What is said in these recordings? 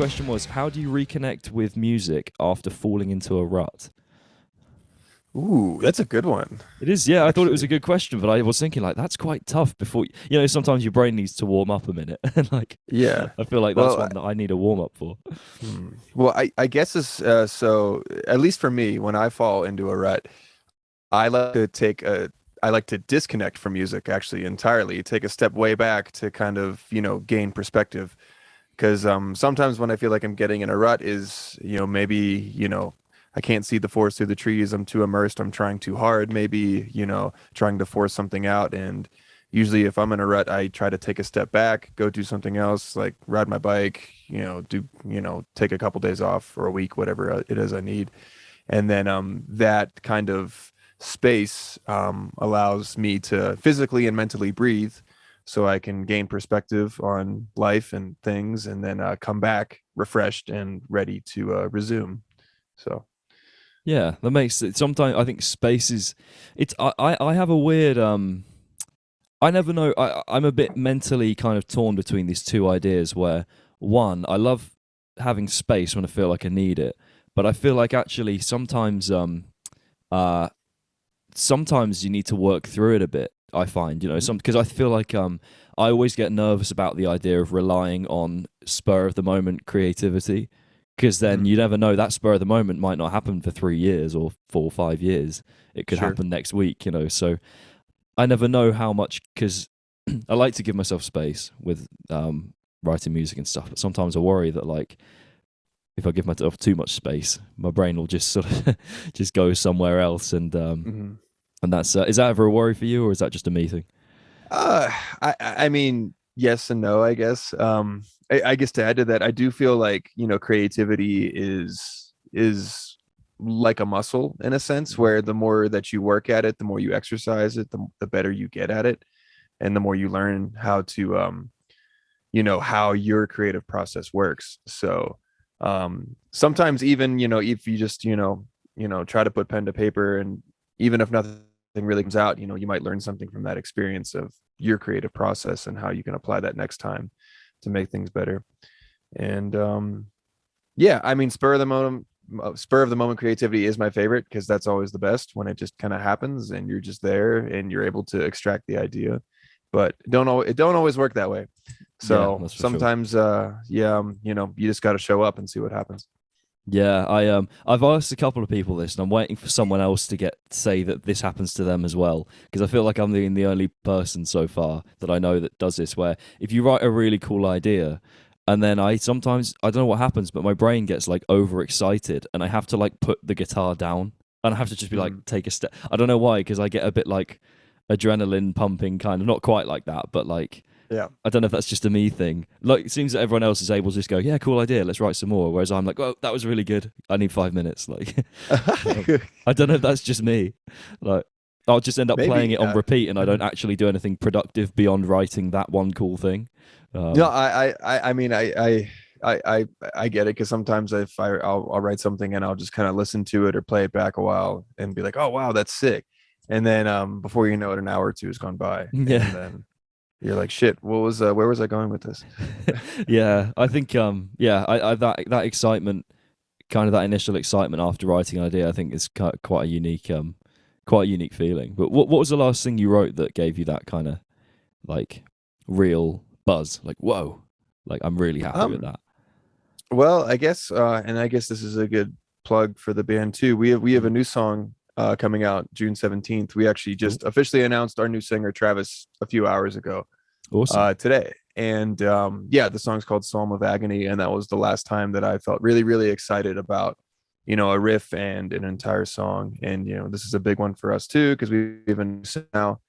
question was, how do you reconnect with music after falling into a rut? Ooh, that's a good one. It is, yeah. I thought it was a good question, but I was thinking like that's quite tough. Before sometimes your brain needs to warm up a minute, and like, Yeah. I feel like that's one that I need a warm up for. Well, I guess it's so. At least for me, when I fall into a rut, I like to disconnect from music actually entirely. Take a step way back to kind of gain perspective. Because sometimes when I feel like I'm getting in a rut is maybe I can't see the forest through the trees. I'm too immersed. I'm trying too hard. Maybe, trying to force something out. And usually if I'm in a rut, I try to take a step back, go do something else, like ride my bike, take a couple days off for a week, whatever it is I need. And then that kind of space allows me to physically and mentally breathe so I can gain perspective on life and things, and then come back refreshed and ready to resume. So. Yeah, that makes it. Sometimes I think space is. It's. I have a weird. I never know. I'm a bit mentally kind of torn between these two ideas. Where one, I love having space when I feel like I need it, but I feel like actually sometimes sometimes you need to work through it a bit. I find because I feel like I always get nervous about the idea of relying on spur of the moment creativity. Because then you never know, that spur of the moment might not happen for 3 years or 4 or 5 years. It could happen next week, So I never know how much, because I like to give myself space with writing music and stuff. But sometimes I worry that like if I give myself too much space, my brain will just sort of just go somewhere else. And that's is that ever a worry for you, or is that just a me thing? I mean, yes and no, I guess. I guess to add to that, I do feel like creativity is like a muscle in a sense, where the more that you work at it, the more you exercise it, the better you get at it, and the more you learn how to how your creative process works. So sometimes even if you just try to put pen to paper, and even if nothing really comes out, you might learn something from that experience of your creative process and how you can apply that next time to make things better. And I mean, spur of the moment creativity is my favorite, because that's always the best, when it just kind of happens and you're just there and you're able to extract the idea. But it don't always work that way. So sometimes you just got to show up and see what happens. Yeah, I've asked a couple of people this, and I'm waiting for someone else to say that this happens to them as well, because I feel like I'm the only person so far that I know that does this, where if you write a really cool idea, and then I don't know what happens, but my brain gets like overexcited, and I have to like put the guitar down, and I have to just be like, take a step. I don't know why, because I get a bit like adrenaline pumping, kind of, not quite like that, but like, yeah, I don't know if that's just a me thing. Like, it seems that everyone else is able to just go, yeah, cool idea, let's write some more. Whereas I'm like, oh, that was really good, I need 5 minutes. Like, I don't know if that's just me. Like, I'll just end up playing it on repeat, and I don't actually do anything productive beyond writing that one cool thing. No, I mean, I get it, because sometimes if I'll write something and I'll just kind of listen to it or play it back a while and be like, oh wow, that's sick. And then before you know it, an hour or two has gone by. Yeah. And then you're like, shit, where was I going with this? Yeah, I think I that excitement, kind of that initial excitement after writing an idea, I think is quite a unique feeling. But what was the last thing you wrote that gave you that kind of like real buzz? Like, whoa, like I'm really happy with that. Well, I guess and I guess this is a good plug for the band too. We have a new song coming out June 17th. We actually just officially announced our new singer Travis a few hours ago. Awesome. Today. And the song's called Psalm of Agony, and that was the last time that I felt really, really excited about a riff and an entire song. And this is a big one for us too, because we even now.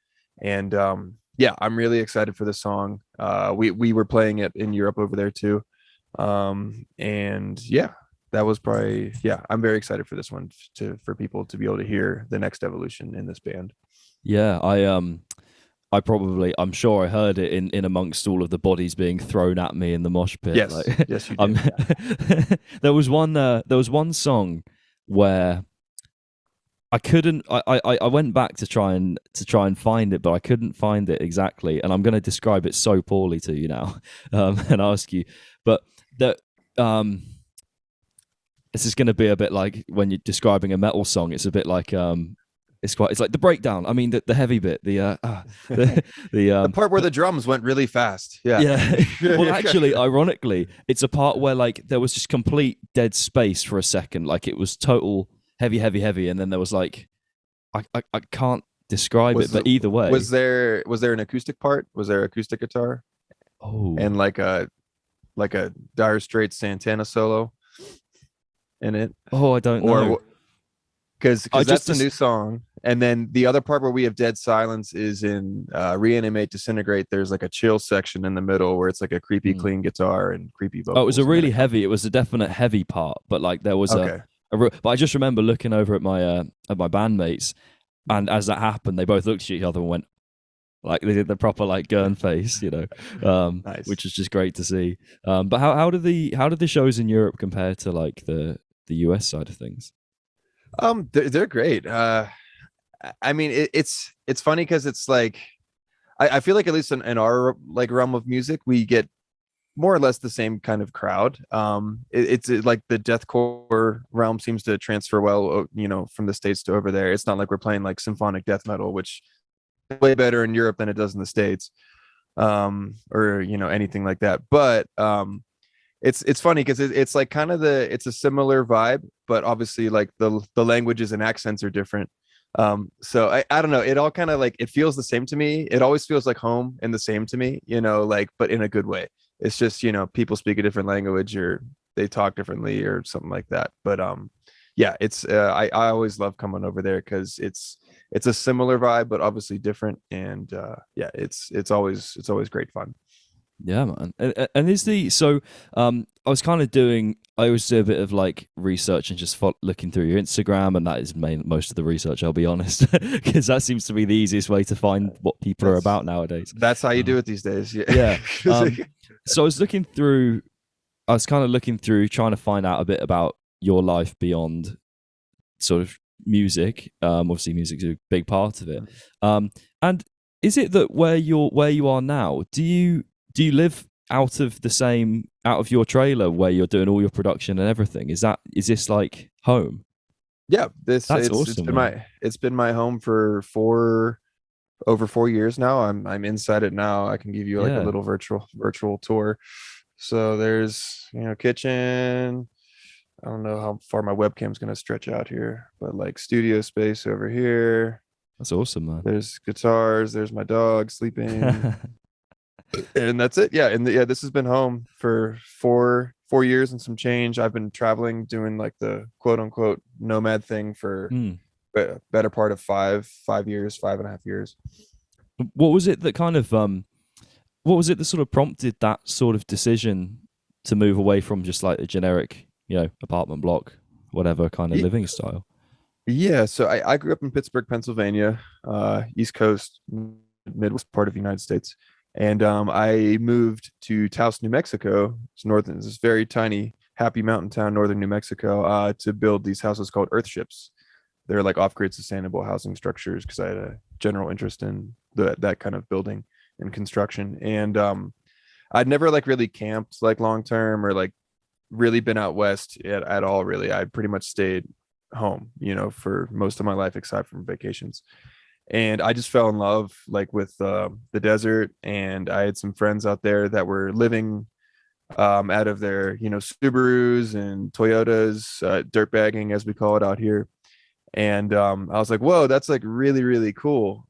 And I'm really excited for the song. We were playing it in Europe over there too. That was probably, I'm very excited for this one, for people to be able to hear the next evolution in this band. Yeah, I'm sure I heard it in amongst all of the bodies being thrown at me in the mosh pit. Yes, like, yes, you did. There was one song where I couldn't. I went back to try and find it, but I couldn't find it exactly. And I'm going to describe it so poorly to you now, and ask you. But this is going to be a bit like when you're describing a metal song. It's a bit like it's like the breakdown. I mean, the heavy bit, the part where the drums went really fast. Yeah. Well, actually, ironically, it's a part where like there was just complete dead space for a second. Like it was total heavy, and then there was like I can't describe it, but either way, was there an acoustic part? Was there acoustic guitar? Oh, and like a Dire Straits Santana solo in it. Oh, I don't know. Because that's a new song. And then the other part where we have dead silence is in Reanimate Disintegrate. There's like a chill section in the middle where it's like a creepy clean guitar and creepy vocals. Oh, it was a really heavy. It was a definite heavy part, but like there was but I just remember looking over at my bandmates, and as that happened, they both looked at each other and went like they did the proper like Gurn face, nice. Which is just great to see. But how did the shows in Europe compare to like the US side of things? They're great. I mean, it's funny because it's like I feel like at least in our like realm of music, we get more or less the same kind of crowd. It's like the deathcore realm seems to transfer well, from the States to over there. It's not like we're playing like symphonic death metal, which is way better in Europe than it does in the States, or anything like that. But it's funny because it's like kind of it's a similar vibe, but obviously like the languages and accents are different. So I don't know, it all kind of like it feels the same to me. It always feels like home and the same to me, like, but in a good way. It's just people speak a different language or they talk differently or something like that. But yeah, it's I always love coming over there because it's a similar vibe but obviously different. And yeah, it's always great fun. Yeah, man. And is I was kind of I always do a bit of like research and just looking through your Instagram, and that is most of the research, I'll be honest, because that seems to be the easiest way to find what people are about nowadays. That's how you do it these days. Yeah. So I was kind of looking through trying to find out a bit about your life beyond sort of music. Obviously music's a big part of it. And is it that where you are now, do you live out of your trailer where you're doing all your production and everything? Is this like home? Yeah, that's awesome. It's been my home for over 4 years now. I'm inside it now. I can give you like a little virtual tour. So there's kitchen. I don't know how far my webcam's gonna stretch out here, but like studio space over here. That's awesome, man. There's guitars. There's my dog sleeping. And that's it. Yeah. And this has been home for four years and some change. I've been traveling, doing like the quote unquote nomad thing for better part of 5.5 years. What was it that sort of prompted that sort of decision to move away from just like the generic, apartment block, whatever kind of living style? Yeah. So I grew up in Pittsburgh, Pennsylvania, East Coast, Midwest part of the United States. And I moved to Taos, New Mexico. It's this very tiny, happy mountain town, northern New Mexico, to build these houses called earthships. They're like off-grid sustainable housing structures because I had a general interest in that kind of building and construction. And I'd never like really camped like long-term or like really been out west at all, really. I pretty much stayed home, for most of my life, except for vacations. And I just fell in love like with the desert, and I had some friends out there that were living out of their Subarus and Toyotas, dirt bagging as we call it out here. And I was like, whoa, that's like really, really cool.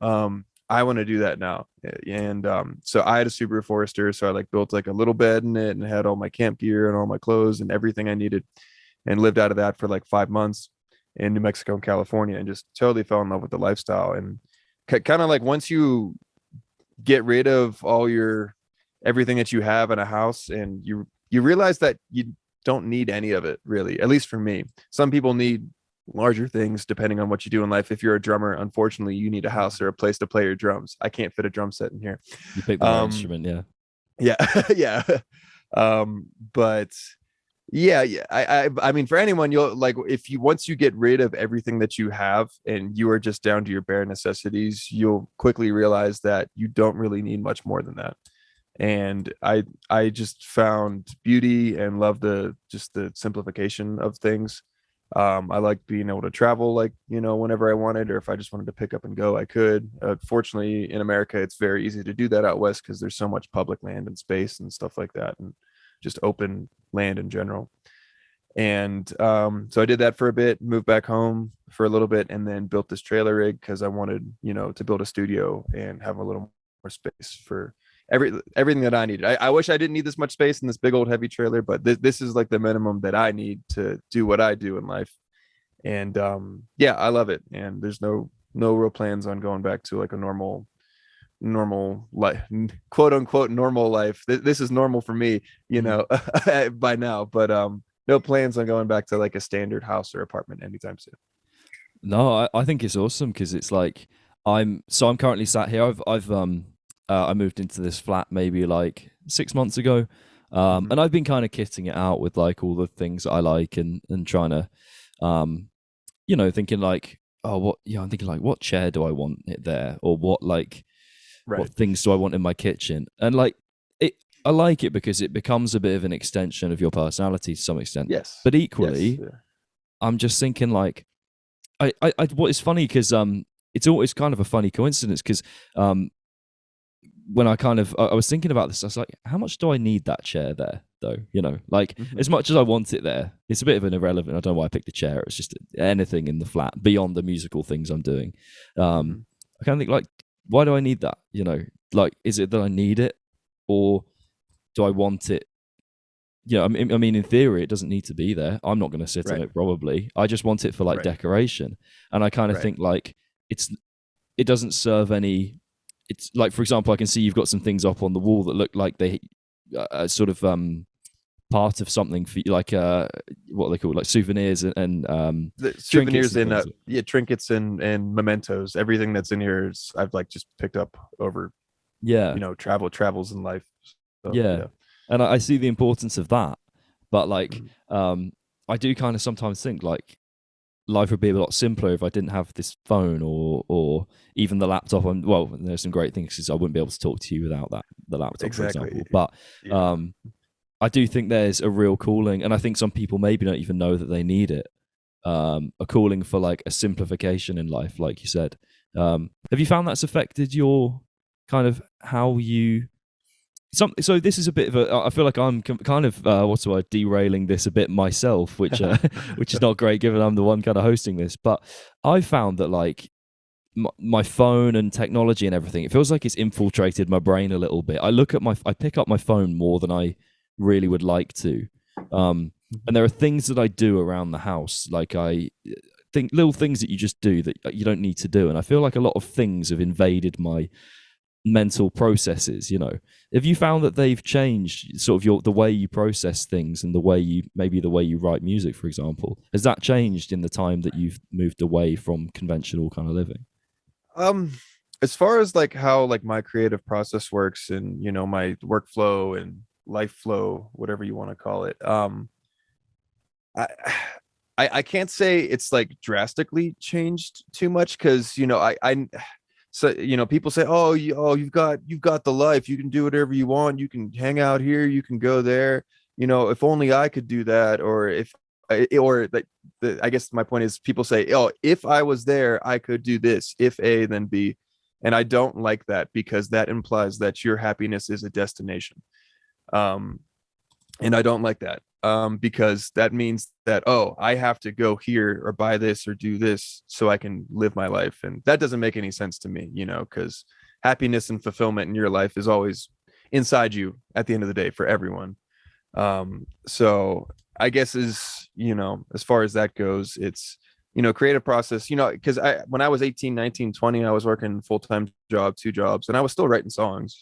I want to do that now. And so I had a Subaru Forester, so I like built like a little bed in it and had all my camp gear and all my clothes and everything I needed, and lived out of that for like 5 months in New Mexico and California, and just totally fell in love with the lifestyle. And kind of like once you get rid of everything that you have in a house, and you realize that you don't need any of it, really, at least for me. Some people need larger things depending on what you do in life. If you're a drummer, unfortunately you need a house or a place to play your drums. I can't fit a drum set in here. You pick the right instrument. Yeah. But yeah. I mean, for anyone, you'll like, once you get rid of everything that you have and you are just down to your bare necessities, you'll quickly realize that you don't really need much more than that. and I just found beauty and love the simplification of things. I like being able to travel, like, whenever I wanted, or if I just wanted to pick up and go, I could. Fortunately, in America, it's very easy to do that out west because there's so much public land and space and stuff like that, and just open land in general. And so I did that for a bit, moved back home for a little bit, and then built this trailer rig because I wanted, to build a studio and have a little more space for everything that I needed. I wish I didn't need this much space in this big old heavy trailer, but this is like the minimum that I need to do what I do in life. And yeah, I love it. And there's no real plans on going back to like a normal life, quote unquote normal life. This is normal for me, by now, but no plans on going back to like a standard house or apartment anytime soon. No, I think it's awesome because it's like I'm currently sat here. I moved into this flat maybe like 6 months ago, and I've been kind of kitting it out with like all the things that I like and trying to, thinking like, I'm thinking like, what chair do I want it there, or what like, what things do I want in my kitchen, and like I like it because it becomes a bit of an extension of your personality to some extent. Yes, but equally, I'm just thinking like, I what is funny because it's always kind of a funny coincidence because when I was thinking about this, I was like, how much do I need that chair there though? Like as much as I want it there, it's a bit of an irrelevant. I don't know why I picked the chair. It's just anything in the flat beyond the musical things I'm doing. I kind of think like, why do I need that? Like, is it that I need it, or do I want it? I mean, in theory, it doesn't need to be there. I'm not going to sit on it probably. I just want it for like decoration. And I kind of think like it doesn't serve any. It's like, for example, I can see you've got some things up on the wall that look like they sort of part of something for like what they call like souvenirs and the souvenirs and trinkets and mementos. Everything that's in here is I've like just picked up over travels in life. So, yeah. And I see the importance of that, but like I do kind of sometimes think like life would be a lot simpler if I didn't have this phone or even the laptop. Well, there's some great things because I wouldn't be able to talk to you without the laptop, for example. But I do think there's a real calling, and I think some people maybe don't even know that they need it. A calling for like a simplification in life, like you said. Have you found that's affected your kind of how you? So this is a bit of a. I feel like I'm kind of derailing this a bit myself, which which is not great given I'm the one kind of hosting this. But I found that like my phone and technology and everything, it feels like it's infiltrated my brain a little bit. I pick up my phone more than I really would like to, and there are things that I do around the house, like I think little things that you just do that you don't need to do, and I feel like a lot of things have invaded my mental processes. Have you found that they've changed sort of the way you process things and the way you write music, for example? Has that changed in the time that you've moved away from conventional kind of living? As far as like how like my creative process works and my workflow and life flow, whatever you want to call it, I can't say it's like drastically changed too much because so people say, you've got the life, you can do whatever you want, you can hang out here, you can go there, if only I could do that, or I guess my point is people say, if I was there I could do this, if A then B, and I don't like that because that implies that your happiness is a destination, and I don't like that. Because that means that, I have to go here or buy this or do this so I can live my life. And that doesn't make any sense to me, because happiness and fulfillment in your life is always inside you at the end of the day for everyone. So I guess as far as that goes, it's, creative process, because when I was 18, 19, 20, I was working full-time job, 2 jobs, and I was still writing songs.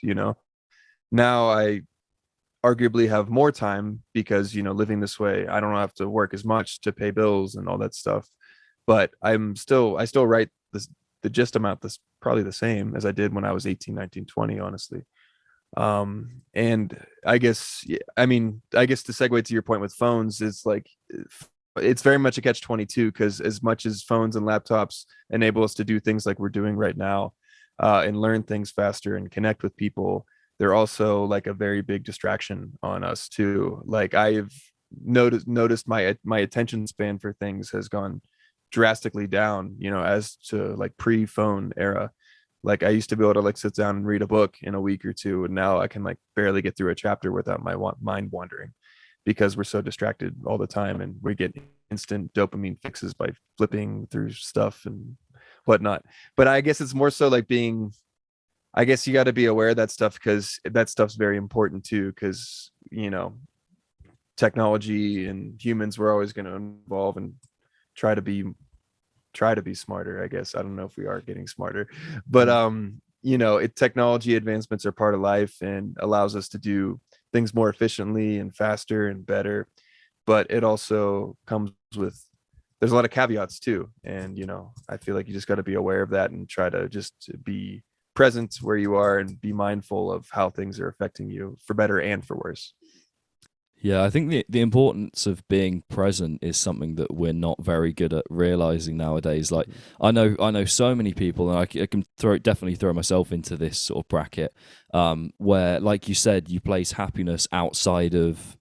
Now I arguably have more time because living this way I don't have to work as much to pay bills and all that stuff, but I still write the gist amount that's probably the same as I did when I was 18, 19, 20, honestly. And I guess to segue to your point with phones, is like it's very much a catch-22 because as much as phones and laptops enable us to do things like we're doing right now, and learn things faster and connect with people, they're also like a very big distraction on us too. Like I've noticed my attention span for things has gone drastically down, you know, as to like pre-phone era. Like I used to be able to like sit down and read a book in a week or two, and now I can like barely get through a chapter without my mind wandering, because we're so distracted all the time, and we get instant dopamine fixes by flipping through stuff and whatnot. But I guess it's more so like being, I guess you got to be aware of that stuff, because that stuff's very important too, because you know, technology and humans, we're always going to evolve and try to be smarter. I guess I don't know if we are getting smarter, but you know, technology advancements are part of life and allows us to do things more efficiently and faster and better, but it also comes with, there's a lot of caveats too. And you know, I feel like you just got to be aware of that and try to just be present where you are and be mindful of how things are affecting you, for better and for worse. Yeah, I think the importance of being present is something that we're not very good at realizing nowadays. Like I know so many people, and I can definitely throw myself into this sort of bracket, where, like you said, you place happiness outside of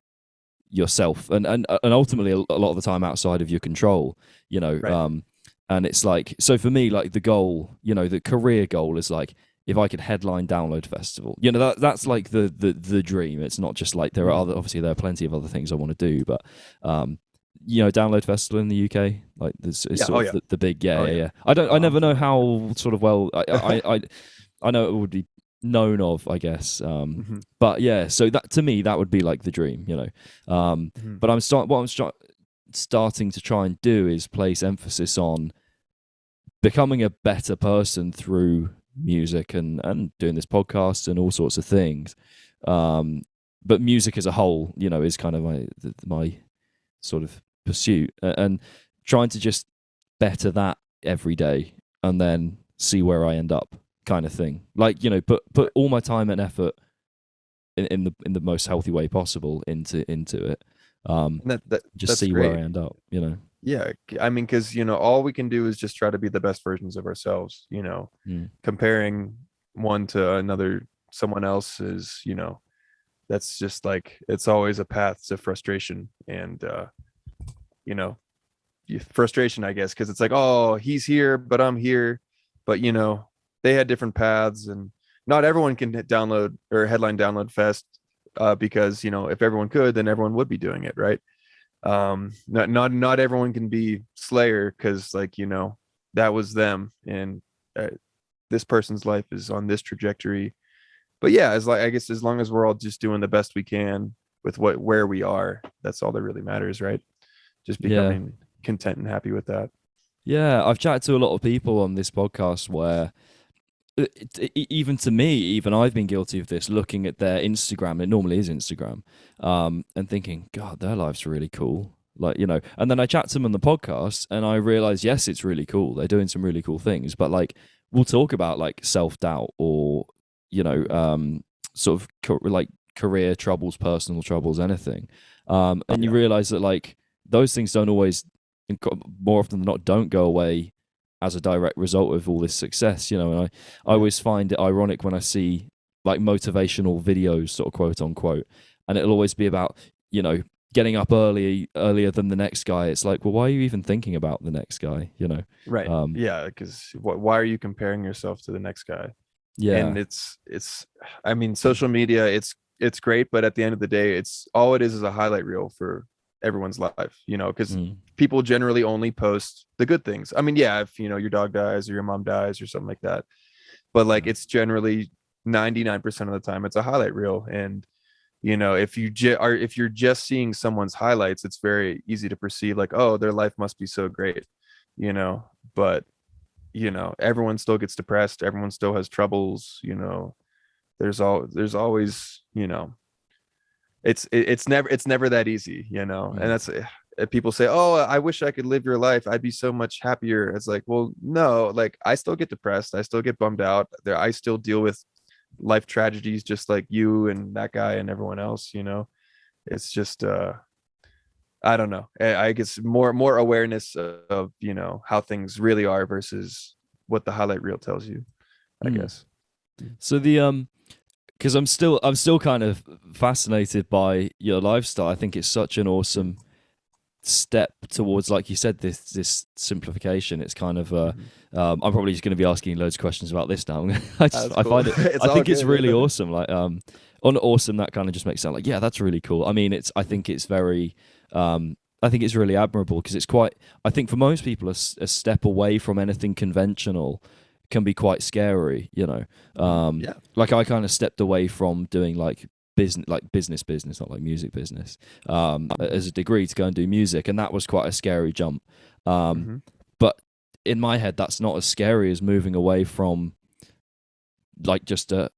yourself, and ultimately a lot of the time outside of your control. You know, Right. and it's like, so for me, like the goal, you know, the career goal is like, if I could headline Download Festival, you know, that's like the dream. It's not just like, there are obviously there are plenty of other things I want to do, but you know, Download Festival in the UK, like this is sort of the big yeah. I never know how sort of well I know it would be known of, I guess, but yeah, so that, to me, that would be like the dream, you know. But I'm starting to try and do is place emphasis on becoming a better person through music and doing this podcast and all sorts of things. But music as a whole, you know, is kind of my sort of pursuit, and trying to just better that every day and then see where I end up, kind of thing. Like, you know, put all my time and effort in the most healthy way possible into it. Just see great. where I end up, you know. Yeah, I mean, because you know, all we can do is just try to be the best versions of ourselves, you know. Comparing one to another, someone else, is, you know, that's just like, it's always a path to frustration. And you know, frustration, I guess, because it's like, oh, he's here but I'm here, but you know, they had different paths, and not everyone can download or headline Download Fest, because you know, if everyone could, then everyone would be doing it, right? Not everyone can be Slayer, because like, you know, that was them, and this person's life is on this trajectory. But yeah, as like, I guess as long as we're all just doing the best we can with where we are, that's all that really matters, right? Just becoming content and happy with that. Yeah, I've chatted to a lot of people on this podcast where even to me, even I've been guilty of this, looking at their Instagram, it normally is Instagram, and thinking, God, their life's really cool. Like, you know, and then I chat to them on the podcast and I realize, yes, it's really cool. They're doing some really cool things, but like, we'll talk about like self-doubt or, you know, sort of like career troubles, personal troubles, anything. And you realize that like those things don't always, more often than not, don't go away as a direct result of all this success, you know. And I always find it ironic when I see like motivational videos, sort of quote unquote, and it'll always be about, you know, getting up earlier than the next guy. It's like, well, why are you even thinking about the next guy, you know? Right. Yeah, because why are you comparing yourself to the next guy? Yeah. And it's I mean, social media, it's great, but at the end of the day, it's all it is a highlight reel for everyone's life, you know, because people generally only post the good things. I mean, yeah, if you know, your dog dies or your mom dies or something like that, but like, it's generally 99% of the time it's a highlight reel. And you know, if you're just seeing someone's highlights, it's very easy to perceive like, oh, their life must be so great, you know. But you know, everyone still gets depressed, everyone still has troubles, you know. There's always, you know, it's never that easy, you know. And that's, people say, oh, I wish I could live your life, I'd be so much happier. It's like, well, no, like, I still get depressed, I still get bummed out there, I still deal with life tragedies just like you and that guy and everyone else, you know. It's just I don't know, I guess more awareness of, you know, how things really are versus what the highlight reel tells you, I guess. So the because I'm still kind of fascinated by your lifestyle. I think it's such an awesome step towards, like you said, this simplification. It's kind of I'm probably just going to be asking loads of questions about this now. I find it. I think it's really awesome. Like on awesome, that kind of just makes it sound like, yeah, that's really cool. I mean, I think it's very. I think it's really admirable because it's quite. I think for most people, a step away from anything conventional can be quite scary. You know, like I kind of stepped away from doing like business, not like music business, as a degree to go and do music, and that was quite a scary jump. But in my head, that's not as scary as moving away from like just a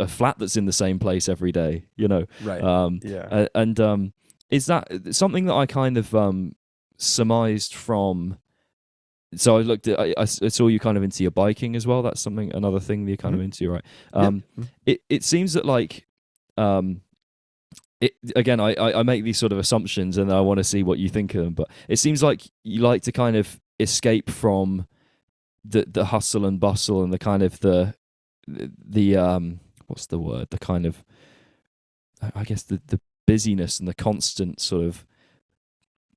flat that's in the same place every day, you know. Right. And is that something that I kind of surmised from? So I looked at, I saw you kind of into your biking as well. That's another thing that you're kind of into, right? It seems that like, again, I make these sort of assumptions and I want to see what you think of them. But it seems like you like to kind of escape from the hustle and bustle and the kind of the what's the word? The kind of, I guess the busyness and the constant sort of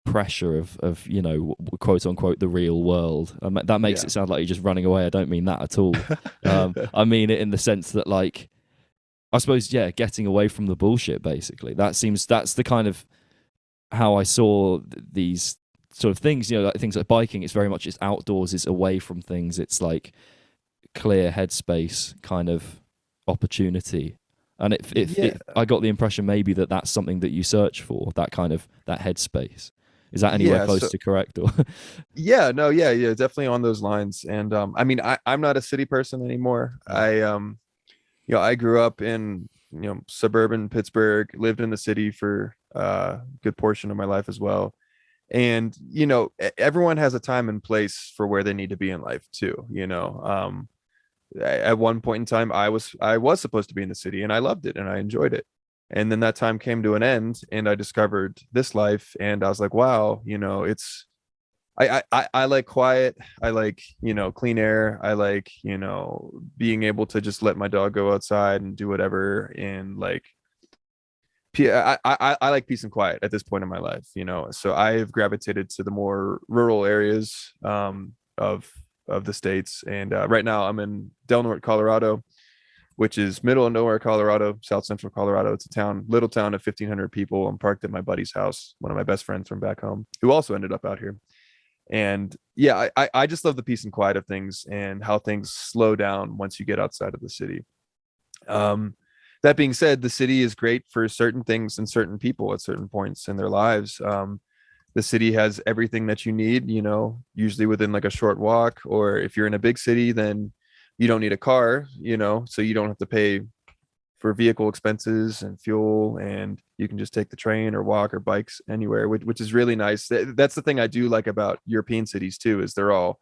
pressure of you know, quote unquote, the real world. That makes it sound like you're just running away. I don't mean that at all. I mean it in the sense that, like, I suppose, getting away from the bullshit, basically. That's the kind of how I saw these sort of things, you know, like things like biking. It's very much, it's outdoors, it's away from things, it's like clear headspace kind of opportunity. And I got the impression maybe that's something that you search for, that kind of, that headspace. Is that anywhere close to correct? Or definitely on those lines. And I mean, I'm not a city person anymore. I grew up in, you know, suburban Pittsburgh, lived in the city for a good portion of my life as well. And, you know, everyone has a time and place for where they need to be in life too, you know. At one point in time, I was supposed to be in the city and I loved it and I enjoyed it. And then that time came to an end and I discovered this life and I was like, wow, you know, I like quiet. I like, you know, clean air. I like, you know, being able to just let my dog go outside and do whatever. And like, I like peace and quiet at this point in my life, you know. So I've gravitated to the more rural areas of the states. And right now I'm in Del Norte, Colorado, which is middle of nowhere, Colorado, South Central Colorado. It's a little town of 1,500 people. I'm parked at my buddy's house, one of my best friends from back home, who also ended up out here. And I just love the peace and quiet of things and how things slow down once you get outside of the city. That being said, the city is great for certain things and certain people at certain points in their lives. The city has everything that you need, you know, usually within like a short walk, or if you're in a big city, then you don't need a car, you know, so you don't have to pay for vehicle expenses and fuel, and you can just take the train or walk or bikes anywhere, which is really nice. That's the thing I do like about European cities too, is they're all,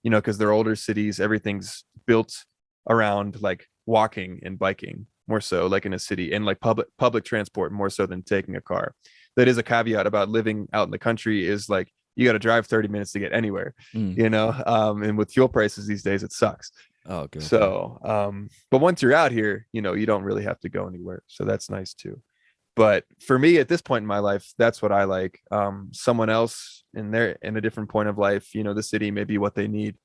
you know, because they're older cities, everything's built around like walking and biking more so, like in a city, and like public transport more so than taking a car. That is a caveat about living out in the country, is like you got to drive 30 minutes to get anywhere, you know, and with fuel prices these days, it sucks. Oh, good. So, but once you're out here, you know, you don't really have to go anywhere. So that's nice too. But for me at this point in my life, that's what I like. Someone else in a different point of life, you know, the city may be what they need.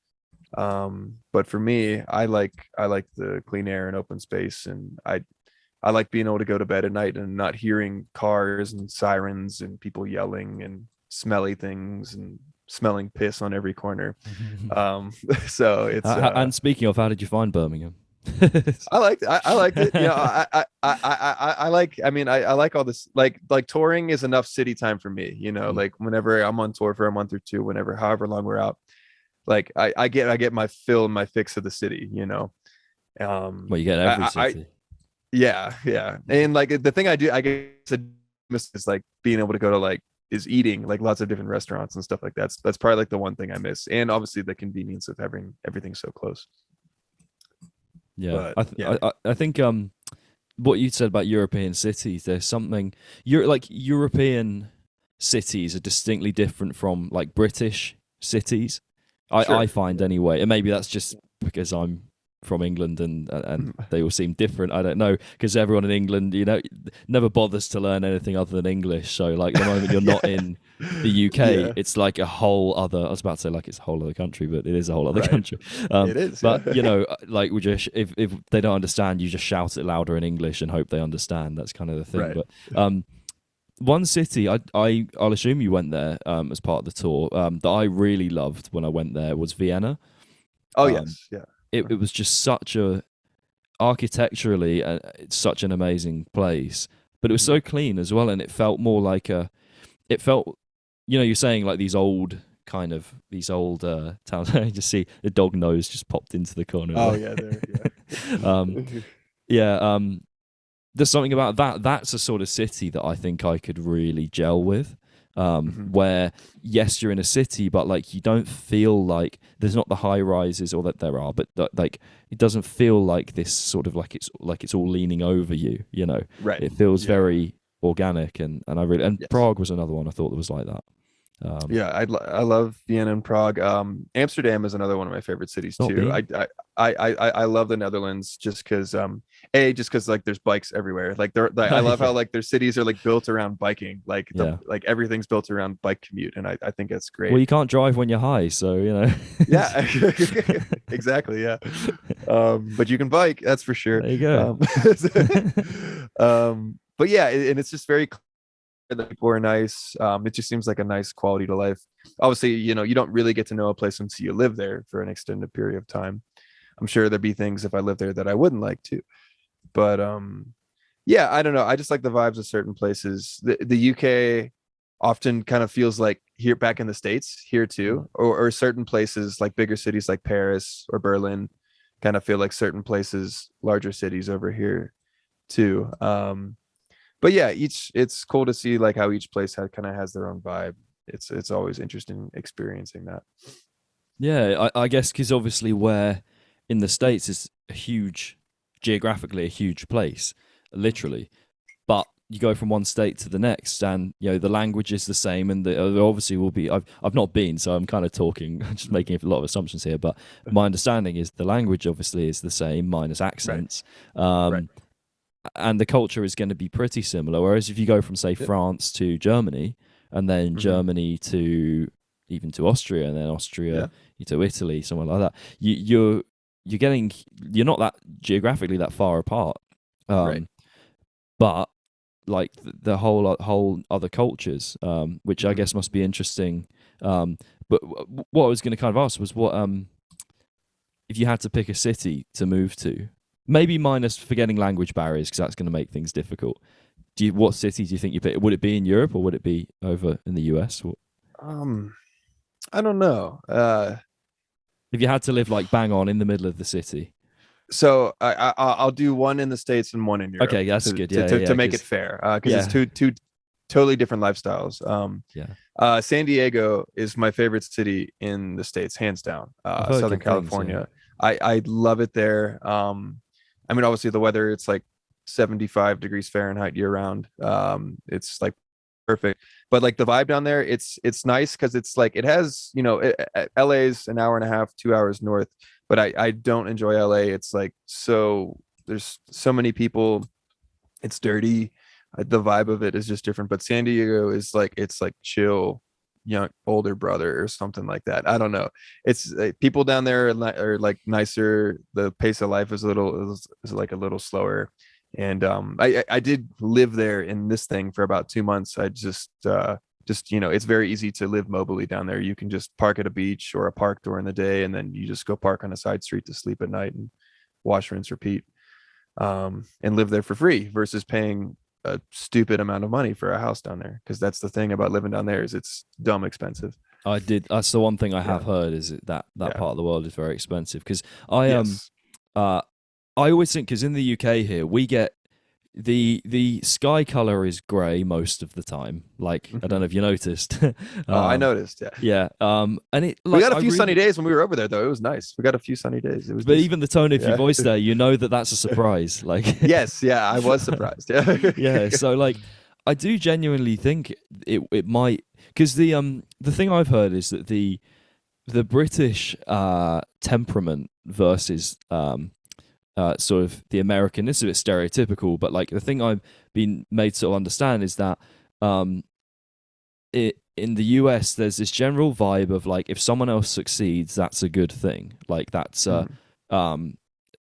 But for me, I like the clean air and open space, and I like being able to go to bed at night and not hearing cars and sirens and people yelling and smelly things and smelling piss on every corner. So it's and speaking of, how did you find Birmingham? I liked it. You know, I like all this, like touring is enough city time for me, you know, like whenever I'm on tour for a month or two, however long we're out, like I get my fill and my fix of the city, you know. Well, you get every city. Yeah. And like the thing I do, I guess, is like being able to go to is eating like lots of different restaurants and stuff like that. That's probably like the one thing I miss, and obviously the convenience of having everything so close. Yeah, but, I think what you said about European cities, there's something European cities are distinctly different from like British cities. Sure. I find anyway, and maybe that's just because I'm from England, and they all seem different. I don't know, because everyone in England, never bothers to learn anything other than English. So like the moment you're not in the UK, it's like a whole other. I was about to say like it's a whole other country, but it is a whole other country. It is. But like we just if they don't understand, you just shout it louder in English and hope they understand. That's kind of the thing. Right. But one city, I'll assume you went there as part of the tour, that I really loved when I went there was Vienna. Oh, yes. Yeah. It was just architecturally, it's such an amazing place, but it was so clean as well, and it felt more like you're saying like these old towns. I just see the dog nose just popped into the corner. Oh yeah, there. Yeah. There's something about that. That's a sort of city that I think I could really gel with. Where yes, you're in a city, but like you don't feel like there's not the high rises, or that there are, but like it doesn't feel like this sort of like it's all leaning over you. Right. It feels very organic, and I really Prague was another one I thought that was like that. I love Vienna and Prague. Amsterdam is another one of my favorite cities too. I love the Netherlands just because like there's bikes everywhere. Like I love how like their cities are like built around biking. Like like everything's built around bike commute, and I think that's great. Well, you can't drive when you're high, so Yeah, exactly. Yeah, but you can bike. That's for sure. There you go. But yeah, and it's just very. The people are nice. It just seems like a nice quality to life. Obviously, you don't really get to know a place until you live there for an extended period of time. I'm sure there'd be things if I lived there that I wouldn't like to. But yeah, I don't know. I just like the vibes of certain places. The UK often kind of feels like here back in the States here too, or certain places like bigger cities like Paris or Berlin kind of feel like certain places, larger cities over here too. But yeah, it's cool to see like how each place kind of has their own vibe. It's always interesting experiencing that. Yeah, I guess because obviously where in the States is geographically a huge place, literally, but you go from one state to the next, and the language is the same, and there obviously will be. I've not been, so I'm kind of talking, just making a lot of assumptions here. But my understanding is the language obviously is the same minus accents. Right. And the culture is going to be pretty similar. Whereas if you go from, say, France to Germany, and then Germany to even to Austria, and then Austria to Italy, somewhere like that, you're not that geographically that far apart. Right. But like the whole other cultures, which I guess must be interesting. But what I was going to kind of ask was what if you had to pick a city to move to. Maybe minus forgetting language barriers, because that's going to make things difficult. What city do you think you pick? Would it be in Europe, or would it be over in the US? I don't know. If you had to live like bang on in the middle of the city. So I'll do one in the States and one in Europe. Okay, that's good. To make it fair, because it's two totally different lifestyles. San Diego is my favorite city in the States, hands down. Southern California. I love it there. I mean, obviously the weather, it's like 75 degrees Fahrenheit year round. It's like perfect, but like the vibe down there, it's nice because it's like it has, LA's an hour and a half, 2 hours north, but I don't enjoy LA. It's like there's so many people, it's dirty. The vibe of it is just different. But San Diego is like, it's like chill, young older brother or something like that. I don't know. It's people down there are like nicer. The pace of life is like a little slower. And I did live there in this thing for about 2 months. I just it's very easy to live mobily down there. You can just park at a beach or a park during the day, and then you just go park on a side street to sleep at night and wash, rinse, repeat, and live there for free versus paying a stupid amount of money for a house down there. Because that's the thing about living down there, is it's dumb expensive. That's the one thing I have heard, is that part of the world is very expensive. Because I always think, because in the UK here we get the sky color is grey most of the time. Like, I don't know if you noticed. I noticed. Yeah. And it, like, we got a few sunny days when we were over there, though. It was nice. We got a few sunny days. It was. But even the tone of your voice there, you know that's a surprise. Like, yes, yeah, I was surprised. Yeah. Yeah. So like, I do genuinely think it might, because the thing I've heard is that the British temperament, versus sort of the American. This is a bit stereotypical, but like the thing I've been made to understand is that in the US there's this general vibe of like if someone else succeeds, that's a good thing. Like that's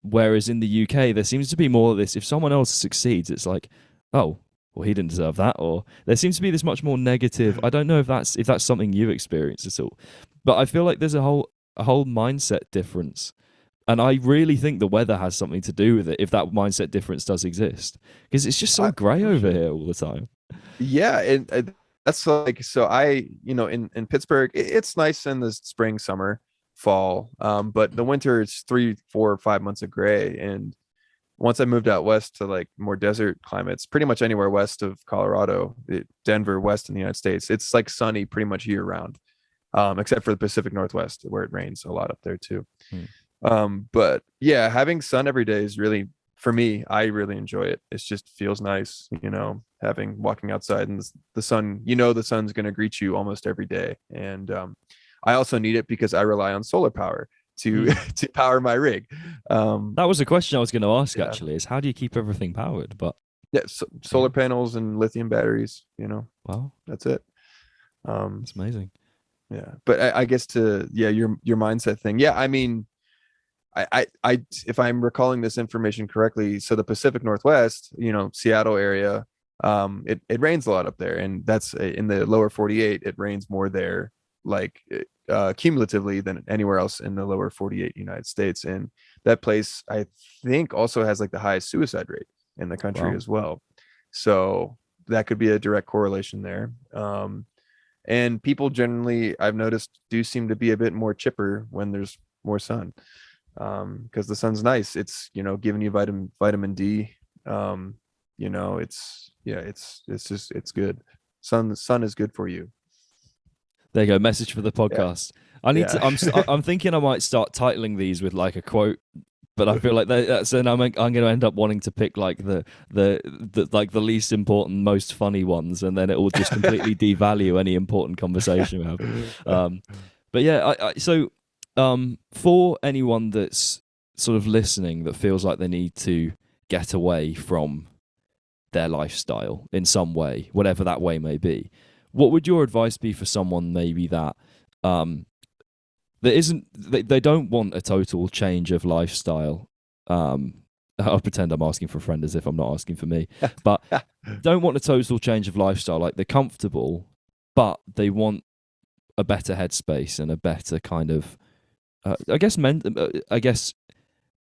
whereas in the UK there seems to be more of this. If someone else succeeds, it's like, oh, well, he didn't deserve that, or there seems to be this much more negative. I don't know if that's something you've experienced at all, but I feel like there's a whole mindset difference. And I really think the weather has something to do with it, if that mindset difference does exist, because it's just so grey over here all the time. Yeah, and that's like, so I, in Pittsburgh, it's nice in the spring, summer, fall, but the winter is 3, 4, 5 months of gray. And once I moved out west to like more desert climates, pretty much anywhere west of Colorado, Denver, west in the United States, it's like sunny pretty much year round, except for the Pacific Northwest where it rains a lot up there too. But yeah, having sun every day is really, for me, I really enjoy it. It just feels nice, walking outside and the sun, the sun's going to greet you almost every day. And I also need it because I rely on solar power to power my rig. That was a question I was going to ask, actually, is how do you keep everything powered? But yeah, solar panels and lithium batteries, wow, that's it. It's amazing. Yeah, but I guess your mindset thing. Yeah, I mean, I if I'm recalling this information correctly, so the Pacific Northwest, Seattle area, it rains a lot up there, and that's in the lower 48. It rains more there, like cumulatively, than anywhere else in the lower 48 United States. And that place, I think, also has like the highest suicide rate in the country as well. So that could be a direct correlation there. And people generally, I've noticed, do seem to be a bit more chipper when there's more sun, because the sun's nice. It's giving you vitamin D. It's good. Sun is good for you. There you go. Message for the podcast. Yeah. I need to. I'm thinking I might start titling these with like a quote, but I feel like that's. And I'm going to end up wanting to pick like the like the least important, most funny ones, and then it will just completely devalue any important conversation we have. But yeah, so for anyone that's sort of listening that feels like they need to get away from their lifestyle in some way, whatever that way may be, what would your advice be for someone maybe that they don't want a total change of lifestyle? I'll pretend I'm asking for a friend as if I'm not asking for me, but don't want a total change of lifestyle. Like they're comfortable, but they want a better headspace and a better kind of, I guess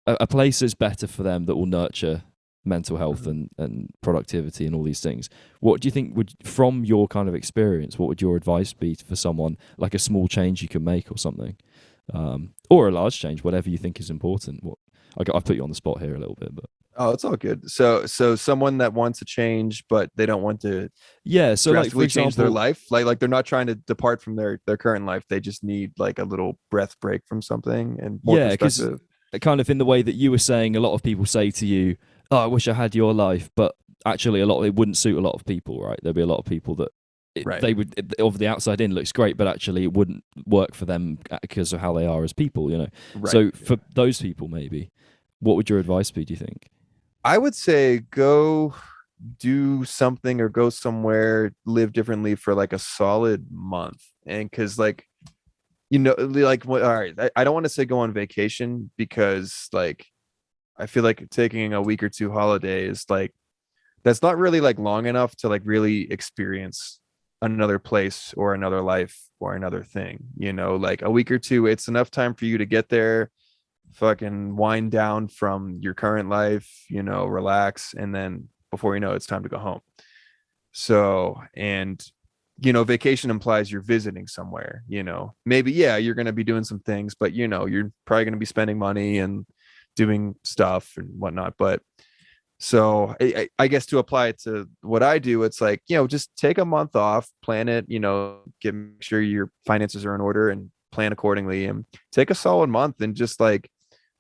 a place that's better for them that will nurture mental health and productivity and all these things. What do you think from your kind of experience, what would your advice be for someone, like a small change you can make or something, or a large change, whatever you think is important? I've put you on the spot here a little bit, but it's all good. So someone that wants to change, but they don't want to so like for example, change their life, like they're not trying to depart from their current life. They just need like a little breath break from something and more perspective. Kind of in the way that you were saying, a lot of people say to you, oh, I wish I had your life, but actually it wouldn't suit a lot of people, right? There'd be a lot of people that they would, of the outside in, looks great, but actually it wouldn't work for them because of how they are as people, Right. So for those people, maybe, what would your advice be, do you think? I would say go do something or go somewhere, live differently for like a solid month. And because like, all right, I don't want to say go on vacation, because like, I feel like taking a week or two holiday is like, that's not really like long enough to like really experience another place or another life or another thing, like a week or two, it's enough time for you to get there, fucking wind down from your current life, relax. And then before you know, it's time to go home. So, and, vacation implies you're visiting somewhere, maybe, you're going to be doing some things, but you're probably going to be spending money and doing stuff and whatnot. But so I guess to apply it to what I do, it's like, just take a month off, plan it, make sure your finances are in order and plan accordingly, and take a solid month and just like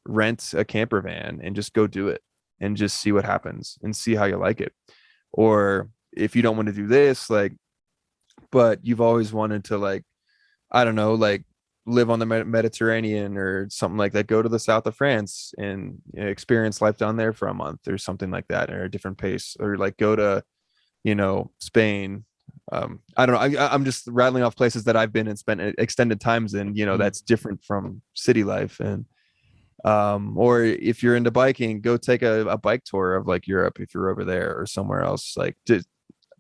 rent a camper van and just go do it and just see what happens and see how you like it. Or if you don't want to do this, like, but you've always wanted to, like, I don't know, like live on the Mediterranean or something like that. Go to the south of France and experience life down there for a month or something like that, or a different pace, or like go to, Spain. I don't know. I'm just rattling off places that I've been and spent extended times in, that's different from city life. And or if you're into biking, go take a bike tour of like Europe if you're over there, or somewhere else. Like to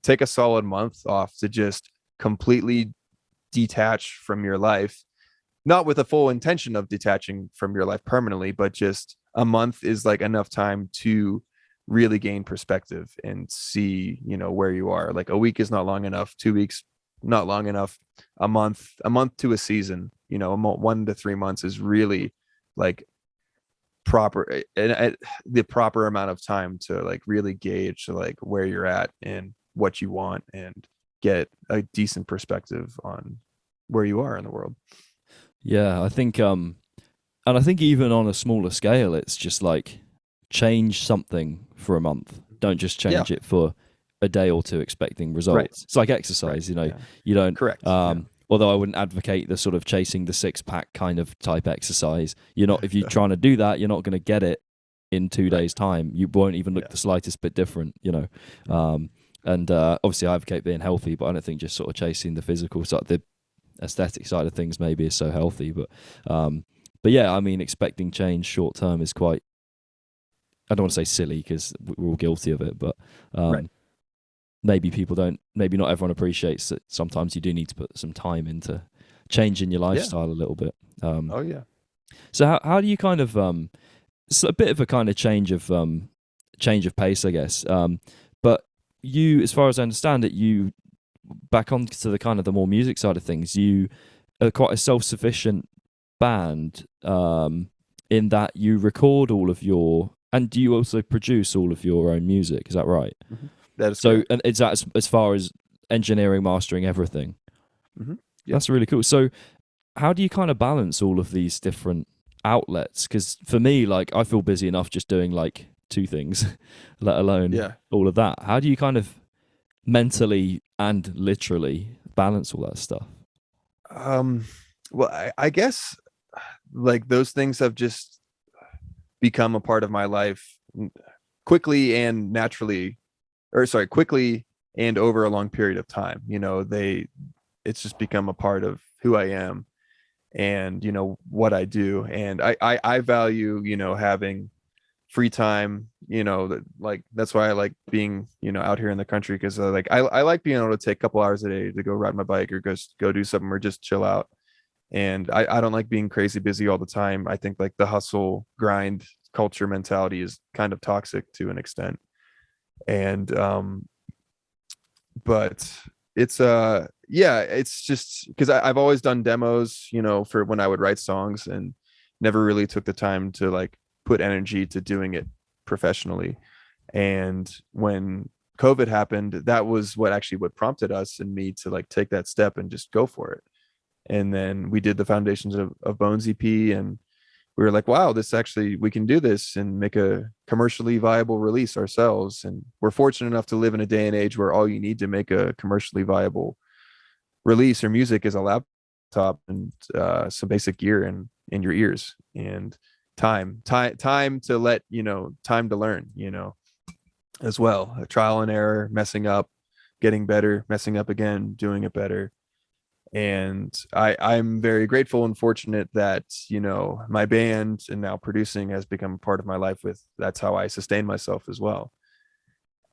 take a solid month off to just completely detach from your life, not with a full intention of detaching from your life permanently, but just a month is like enough time to really gain perspective and see, where you are. Like a week is not long enough, 2 weeks not long enough, a month to a season, 1 to 3 months is really like proper, and the proper amount of time to like really gauge like where you're at and what you want, and get a decent perspective on where you are in the world. Yeah, I think and I think even on a smaller scale, it's just like change something for a month. Don't just change it for a day or two expecting results. Right. It's like exercise, you don't. Correct. Although I wouldn't advocate the sort of chasing the 6-pack kind of type exercise. You're not, if you're trying to do that, you're not going to get it in 2 days' time. You won't even look the slightest bit different, And obviously I advocate being healthy, but I don't think just sort of chasing the physical side, the aesthetic side of things maybe is so healthy. But yeah, I mean, expecting change short term is quite, I don't want to say silly because we're all guilty of it, but maybe not everyone appreciates that sometimes you do need to put some time into changing your lifestyle a little bit. So how do you kind of, it's a bit of a kind of change of pace, I guess. But you, as far as I understand it, you back onto the kind of the more music side of things, you are quite a self-sufficient band, in that you record all of your, and do you also produce all of your own music? Is that right? Mm-hmm. That is so. Correct. And is that as far as engineering, mastering, everything? Mm-hmm. That's really cool. So how do you kind of balance all of these different outlets? Because for me, like, I feel busy enough just doing like 2 things, let alone all of that. How do you kind of mentally and literally balance all that stuff? Well, I guess like those things have just become a part of my life quickly and over a long period of time. It's just become a part of who I am and, what I do. And I value, having free time, like that's why I like being, out here in the country, because I like being able to take a couple hours a day to go ride my bike or go do something or just chill out. And I don't like being crazy busy all the time. I think like the hustle grind culture mentality is kind of toxic to an extent. And but it's it's just because I've always done demos, for when I would write songs, and never really took the time to like put energy to doing it professionally. And when COVID happened, that was what prompted us and me to like take that step and just go for it. And then we did the Foundations of Bones EP, and we were like, wow, we can do this and make a commercially viable release ourselves. And we're fortunate enough to live in a day and age where all you need to make a commercially viable release or music is a laptop and some basic gear in your ears, and time to let, time to learn, as well. Trial and error, messing up, getting better, messing up again, doing it better. And I'm very grateful and fortunate that, my band and now producing has become a part of my life. That's how I sustain myself as well.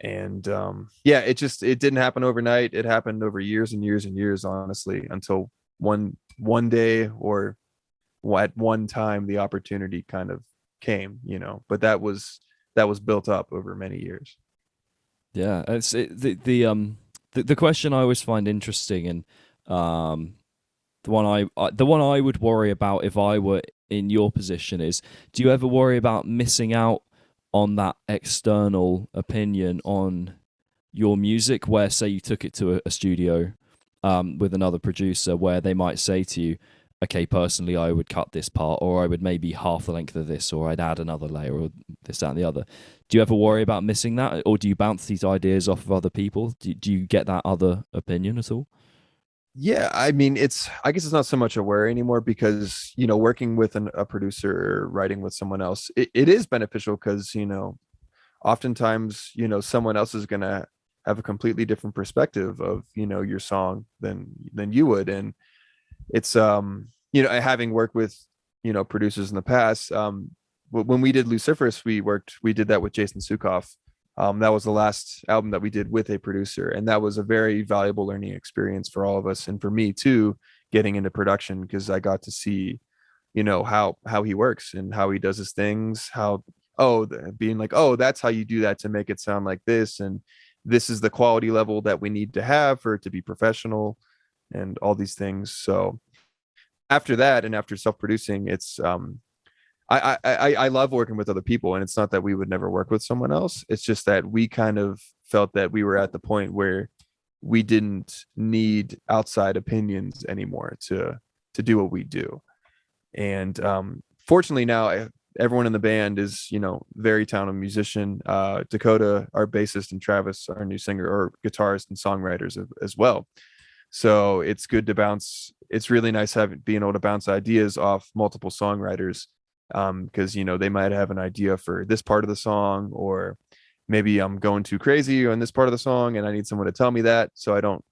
And it didn't happen overnight. It happened over years and years and years, honestly, until one day or at one time the opportunity kind of came, but that was built up over many years. Yeah, the question I always find interesting, and the one I would worry about if I were in your position is, do you ever worry about missing out on that external opinion on your music, where say you took it to a studio with another producer, where they might say to you, okay, personally I would cut this part, or I would maybe half the length of this, or I'd add another layer, or this, that, and the other. Do you ever worry about missing that, or do you bounce these ideas off of other people? Do you get that other opinion at all? Yeah, I mean, I guess it's not so much a worry anymore because, working with a producer or writing with someone else, it is beneficial because, oftentimes, someone else is going to have a completely different perspective of, your song than you would. And it's, having worked with, producers in the past, when we did Luciferus, we did that with Jason Sukoff. That was the last album that we did with a producer, and that was a very valuable learning experience for all of us, and for me too, getting into production, because I got to see, how he works and how he does his things. Being like, oh, that's how you do that to make it sound like this, and this is the quality level that we need to have for it to be professional, and all these things. So after that, and after self-producing, it's I love working with other people, and it's not that we would never work with someone else. It's just that we kind of felt that we were at the point where we didn't need outside opinions anymore to do what we do. And fortunately now everyone in the band is, very talented musician. Dakota, our bassist, and Travis, our new singer, or guitarist and songwriters as well. So it's good to bounce. It's really nice being able to bounce ideas off multiple songwriters, because they might have an idea for this part of the song, or maybe I'm going too crazy on this part of the song and I need someone to tell me that, so I don't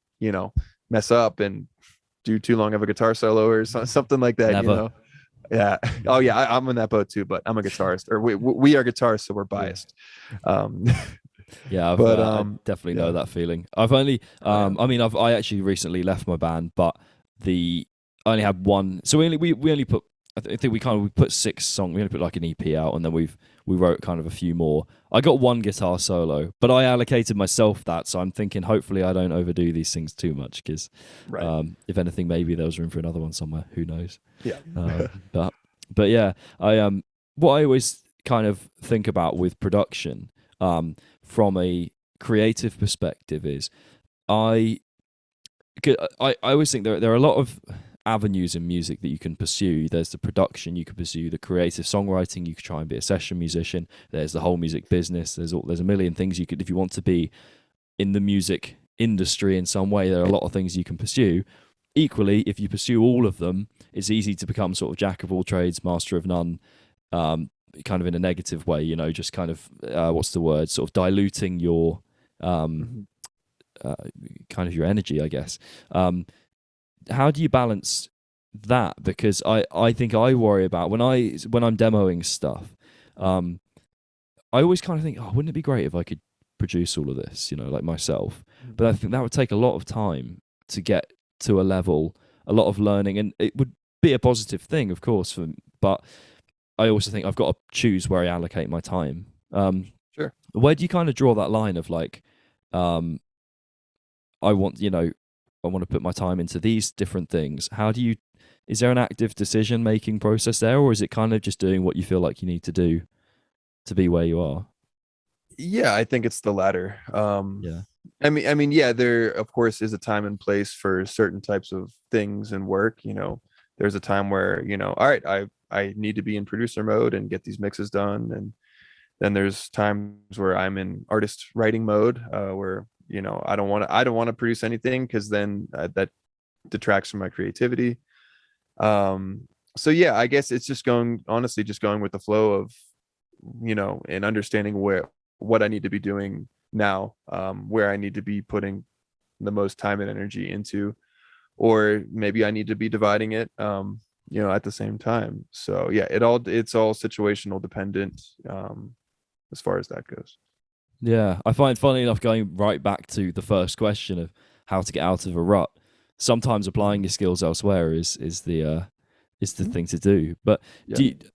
mess up and do too long of a guitar solo or something like that. Never. Yeah. Oh yeah, I'm in that boat too, but I'm a guitarist, or we are guitarists, so we're biased. Yeah, I definitely know that feeling. I've only I actually recently left my band, but I only had one. So we only put, I think we put 6 songs. We only put like an EP out, and then we wrote kind of a few more. I got one guitar Solo, but I allocated myself that, so I'm thinking hopefully I don't overdo these things too much, because if anything, maybe there was room for another one somewhere. Who knows? Yeah. But yeah, what I always kind of think about with production, from a creative perspective, is I always think there are a lot of avenues in music that you can pursue. There's the production, you can pursue the creative songwriting, you could try and be a session musician. There's the whole music business. There's a million things you could, if you want to be in the music industry in some way, there are a lot of things you can pursue. Equally, if you pursue all of them, it's easy to become sort of jack of all trades, master of none, kind of in a negative way, just kind of sort of diluting your kind of your energy, I guess. How do you balance that? Because I think I worry about when I'm demoing stuff, I always kind of think, oh, wouldn't it be great if I could produce all of this, like myself? But I think that would take a lot of time to get to a level, a lot of learning, and it would be a positive thing, of course, but I also think I've got to choose where I allocate my time. Sure. Where do you kind of draw that line of like, I want to put my time into these different things? Is there an active decision making process there, or is it kind of just doing what you feel like you need to do to be where you are? Yeah, I think it's the latter. Yeah. I mean, yeah, there of course is a time and place for certain types of things and work. There's a time where, all right, I need to be in producer mode and get these mixes done. And then there's times where I'm in artist writing mode, where, I don't want to produce anything, because then that detracts from my creativity. So yeah, I guess it's just going with the flow of, and understanding what I need to be doing now, where I need to be putting the most time and energy into, or maybe I need to be dividing it, at the same time. So yeah, it's all situational dependent, as far as that goes. Yeah, I find, funny enough, going right back to the first question of how to get out of a rut, sometimes applying your skills elsewhere is the thing to do. But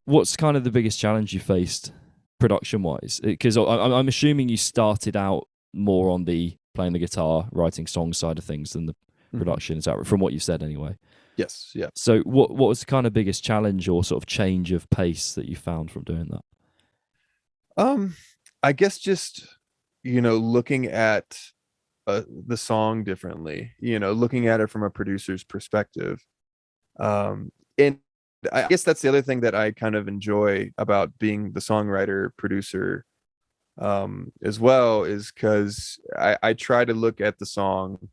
what's kind of the biggest challenge you faced production wise? Because I'm assuming you started out more on the playing the guitar, writing song side of things than the production. Is that from what you said anyway? Yes. Yeah. So what was the kind of biggest challenge or sort of change of pace that you found from doing that? I guess just, looking at the song differently, looking at it from a producer's perspective. And I guess that's the other thing that I kind of enjoy about being the songwriter producer, as well, is because I try to look at the song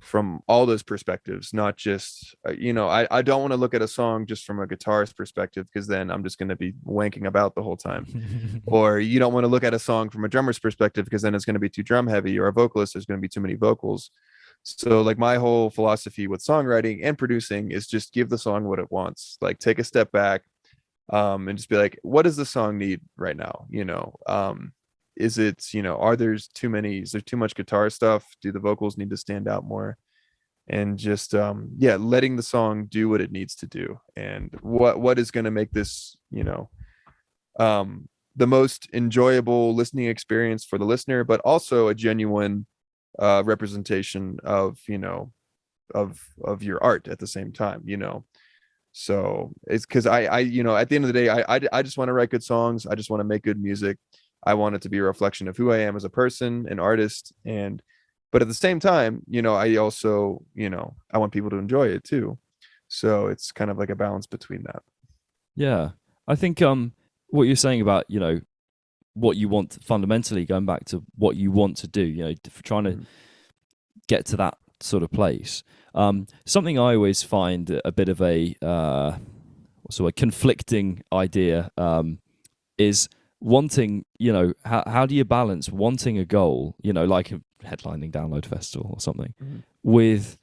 from all those perspectives, not just I don't want to look at a song just from a guitarist perspective, because then I'm just going to be wanking about the whole time. Or you don't want to look at a song from a drummer's perspective, because then it's going to be too drum heavy, or a vocalist, there's going to be too many vocals. So like my whole philosophy with songwriting and producing is just give the song what it wants. Like take a step back, and just be like, what does the song need right now? Is it, is there too much guitar stuff? Do the vocals need to stand out more? And just letting the song do what it needs to do. And what is going to make this, the most enjoyable listening experience for the listener, but also a genuine representation of of your art at the same time. So it's because I at the end of the day, I just want to write good songs. I just want to make good music. I want it to be a reflection of who I am as a person, an artist. But at the same time, I also, I want people to enjoy it too. So it's kind of like a balance between that. Yeah. I think what you're saying about, what you want, fundamentally going back to what you want to do, for trying to get to that sort of place. Something I always find a bit of a conflicting idea is wanting, how do you balance wanting a goal, like a headlining Download Festival or something, with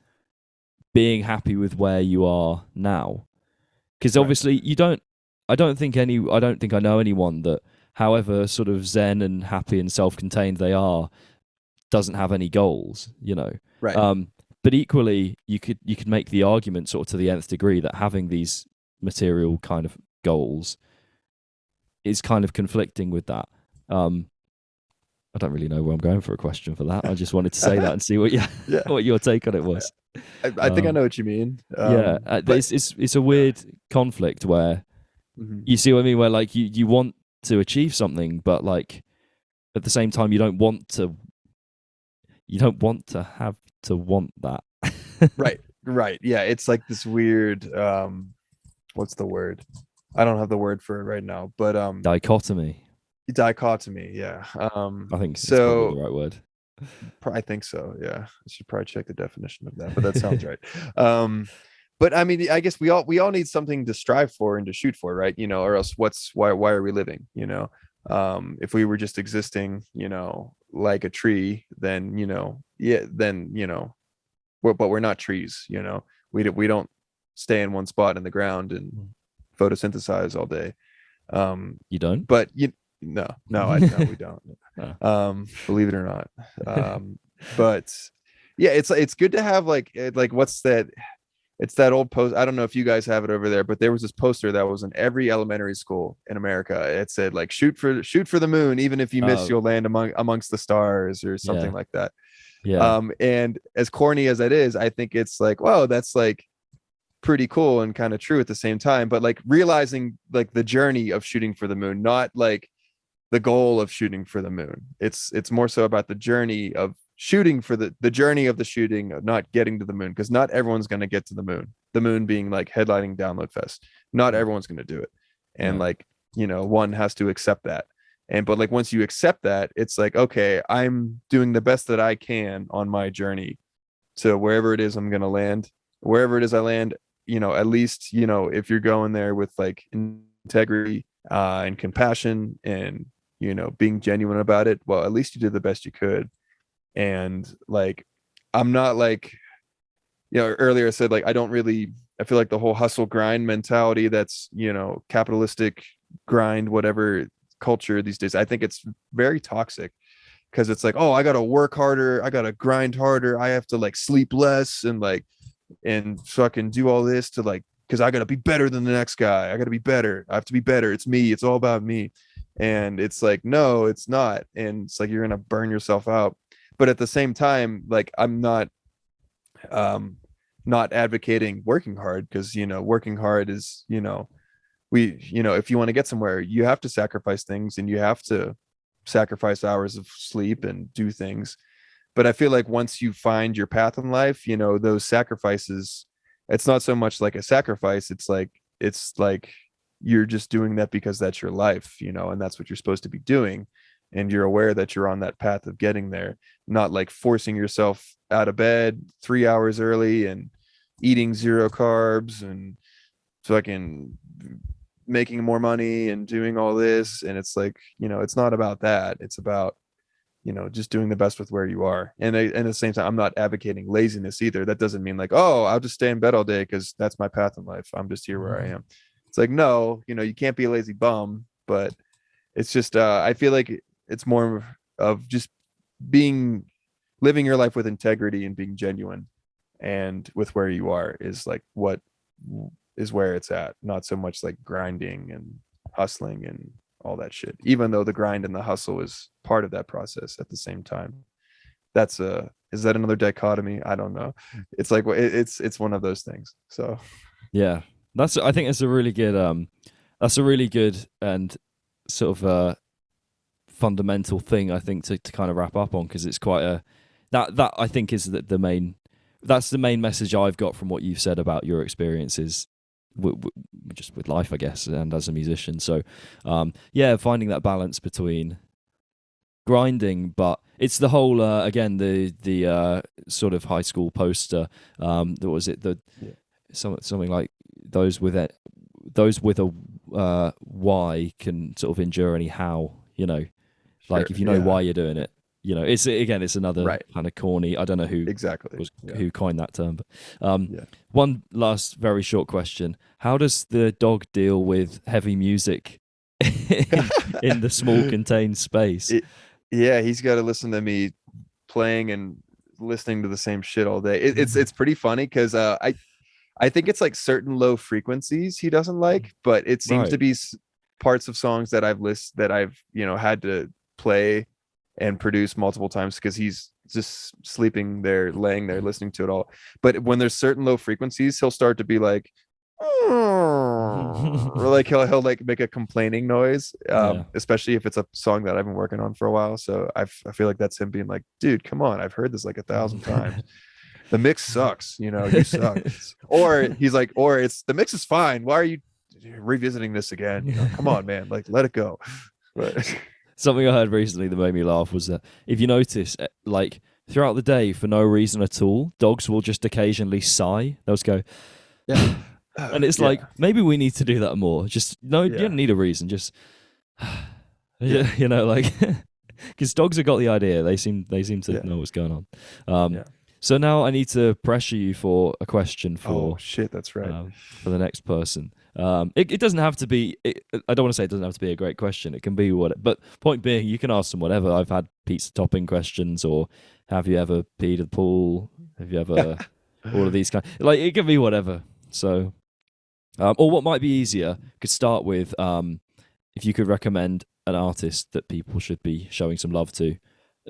being happy with where you are now? Because obviously I don't think I know anyone that, however sort of zen and happy and self-contained they are, doesn't have any goals, Right. But equally, you could make the argument sort of to the nth degree that having these material kind of goals is kind of conflicting with that. I don't really know where I'm going for a question for that. I just wanted to say that and see what what your take on it was. I think I know what you mean. But it's a weird conflict where you see what I mean, where like you want to achieve something, but like at the same time you don't want to have to want that. right. Yeah, it's like this weird what's the word? I don't have the word for it right now, but dichotomy, yeah. I think it's probably the right word. I think so, yeah. I should probably check the definition of that, but that sounds right. But I mean, I guess we all need something to strive for and to shoot for, right? Or else why are we living? If we were just existing, like a tree, then but we're not trees. We don't stay in one spot in the ground and photosynthesize all day. You don't? But no, we don't. Believe it or not. But yeah, it's good to have like what's that? It's that old post. I don't know if you guys have it over there, but there was this poster that was in every elementary school in America. It said like shoot for the moon, even if you miss, you'll land amongst the stars, or something like that. Yeah. And as corny as that is, I think it's like, wow, that's like pretty cool and kind of true at the same time. But like realizing like the journey of shooting for the moon, not like the goal of shooting for the moon. It's more so about the journey of shooting for the journey of the shooting, of not getting to the moon, because not everyone's going to get to the moon being like headlining Download Fest. Not everyone's going to do it. And like, one has to accept that. But like, once you accept that, it's like, okay, I'm doing the best that I can on my journey to wherever it is I'm going to land. Wherever it is I land, at least, if you're going there with like integrity and compassion and, being genuine about it, well, at least you did the best you could. And like, I'm not like, earlier I said, like, I feel like the whole hustle grind mentality, that's, capitalistic grind, whatever culture these days, I think it's very toxic, because it's like, oh, I got to work harder. I got to grind harder. I have to like sleep less and fucking do all this to like, because I got to be better than the next guy. I got to be better. I have to be better. It's me. It's all about me. And it's like, no, it's not. And it's like, you're going to burn yourself out. But at the same time, like, I'm not advocating working hard, because, working hard is, if you want to get somewhere, you have to sacrifice things, and you have to sacrifice hours of sleep and do things. But I feel like once you find your path in life, those sacrifices, it's not so much like a sacrifice. It's like you're just doing that because that's your life, and that's what you're supposed to be doing. and you're aware that you're on that path of getting there, not like forcing yourself out of bed 3 hours early and eating 0 carbs and fucking making more money and doing all this. And it's like, it's not about that. It's about, just doing the best with where you are. And at the same time, I'm not advocating laziness either. That doesn't mean like, oh, I'll just stay in bed all day because that's my path in life. I'm just here where I am. It's like, no, you can't be a lazy bum, but it's just, I feel like it's more of just living your life with integrity and being genuine, and with where you are is like what is where it's at, not so much like grinding and hustling and all that shit, even though the grind and the hustle is part of that process at the same time. Is that another dichotomy? I don't know. It's like it's one of those things. So yeah, I think it's a really good and sort of fundamental thing, I think, to kind of wrap up on, because it's quite that I think is the main message I've got from what you've said about your experiences just with life, I guess, and as a musician. So finding that balance between grinding, but it's the whole again the sort of high school poster, something like those with a why can sort of endure any how, like if you know why you're doing it, it's another kind of corny, I don't know who coined that term, but one last very short question: how does the dog deal with heavy music in the small contained space? He's got to listen to me playing and listening to the same shit all day. It's pretty funny because I think it's like certain low frequencies he doesn't like, but it seems to be parts of songs that I've had to play and produce multiple times because he's just sleeping there, laying there, listening to it all. But when there's certain low frequencies, he'll start to be like, or like he'll like make a complaining noise, especially if it's a song that I've been working on for a while. So I feel like that's him being like, dude, come on, I've heard this like 1,000 times. The mix sucks, you suck. Or he's like, it's the mix is fine. Why are you revisiting this again? Come on, man, like let it go. But something I heard recently that made me laugh was that if you notice, like throughout the day, for no reason at all, dogs will just occasionally sigh. They'll just go, yeah. And it's like, maybe we need to do that more. Just you don't need a reason. Just like because dogs have got the idea. They seem to know what's going on. So now I need to pressure you for a question for. Oh shit, that's right. For the next person. It doesn't have to be. I don't want to say it doesn't have to be a great question. It can be what. But point being, you can ask them whatever. I've had pizza topping questions, or have you ever peed at the pool? Have you ever all of these kind? Like it can be whatever. So, or what might be easier, could start with if you could recommend an artist that people should be showing some love to,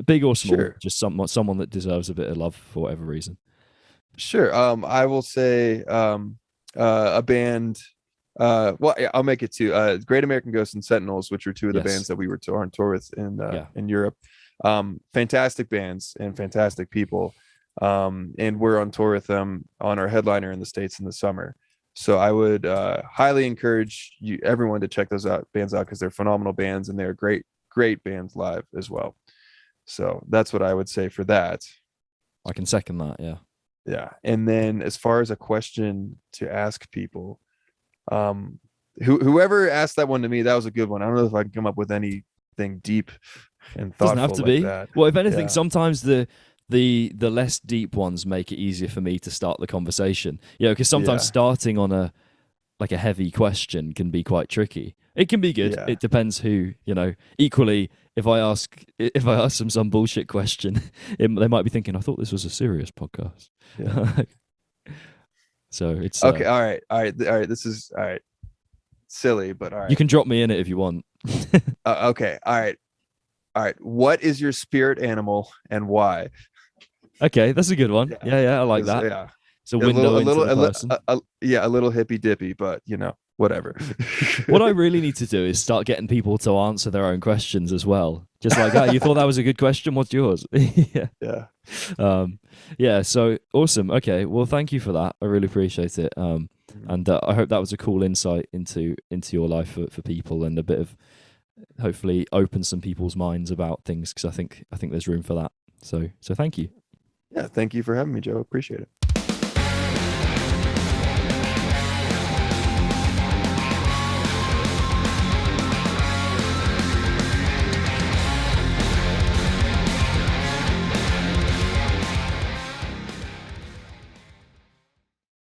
big or small, just someone that deserves a bit of love for whatever reason. Sure. I will say a band. I'll make it two. Great American Ghosts and Sentinels, which are two of the bands that we were on tour with in Europe. Fantastic bands and fantastic people. And we're on tour with them on our headliner in the States in the summer. So I would highly encourage everyone to check those bands out because they're phenomenal bands and they're great bands live as well. So that's what I would say for that. I can second that. Yeah. Yeah. And then as far as a question to ask people, whoever asked that one to me, that was a good one. I don't know if I can come up with anything deep and thoughtful. Doesn't have to be. That. Well, if anything, sometimes the less deep ones make it easier for me to start the conversation. Because sometimes starting on a heavy question can be quite tricky. It can be good. Yeah. It depends who, equally, if I ask them some bullshit question, they might be thinking, I thought this was a serious podcast. Yeah. So it's okay. All right. This is all right. Silly, but all right. You can drop me in it if you want. Okay. All right. What is your spirit animal and why? Okay, that's a good one. Yeah, I like that. Yeah. It's a window into the person. A little hippy dippy, but whatever. What I really need to do is start getting people to answer their own questions as well. Just like, you thought that was a good question? What's yours? Yeah. So awesome. Okay. Well, thank you for that. I really appreciate it. And I hope that was a cool insight into your life for people and a bit of hopefully open some people's minds about things, because I think there's room for that. So thank you. Yeah, thank you for having me, Joe. Appreciate it.